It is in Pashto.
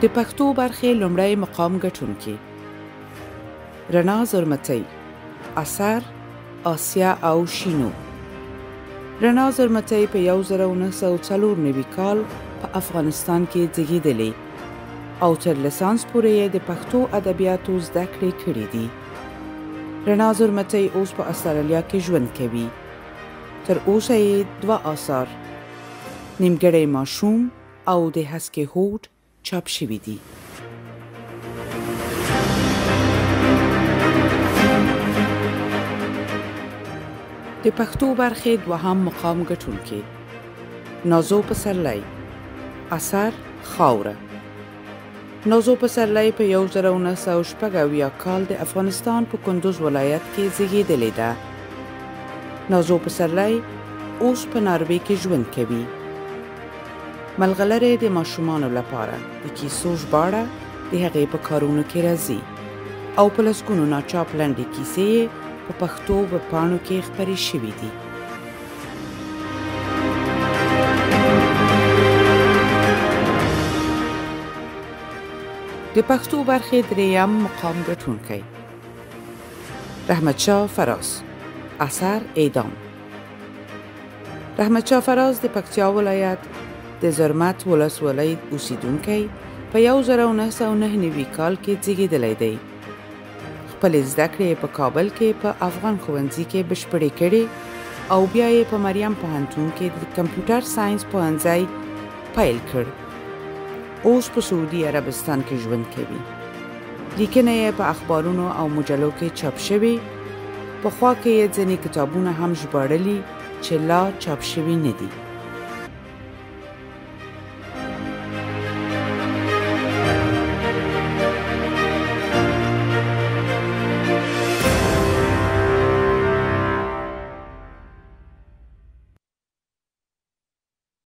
د پښتو برخې لومړی مقام ګټونکي: رڼا زرمتۍ، اثر آسیا او شینو. رڼا زرمتۍ په 1994 کال په افغانستان کې زیږېدلې او تر لیسانس پورې یې د پښتو ادبیاتو زده کړې کړې دي. رڼا زرمتۍ اوس په استرالیا کې ژوند کوي. تر اوسه یې 2 آثار نیمګړی ماشوم او د هسکې هوډ چاپ شوي دي. د پښتو برخې دوهم مقام ګټونکي: نازو پسرلی، اثر خاوره. نازو پسرلی په 1986 کال د افغانستان په کندوز ولایت کې زیږېدلې ده. نازو پسرلی اوس په ناروې کې ژوند کوي. ملغلرې د ماشومانو لپاره د کیسو ژباړه د هغې په کارونو کې راځي او په لسګونو ناچاپ لنډې کیسې په پښتو ویبپاڼو کې خپرې شوي دي. د پښتو برخې دریم مقام ګټونکی: رحمت شاه فراز، اثر اعدام. رحمت شاه فراز د پکتیا ولایت د زرمت ولسوالۍ اوسیدونکی په 1999 کال کې زیږېدلی دی. خپلې زده کړې په کابل کې په افغان ښوونځي کې بشپړې کړې او بیا یې په مریم پوهنتون کې د کمپیوټر ساینس پوهنځی پیل کړ. اوس په سعودي عربستان کې ژوند کوي. لیکنه یې په اخبارونو او مجلو کې چاپ شوې. پخوا کې یې ځینې کتابونه هم ژباړلي چې لا چاپ شوي نه دي.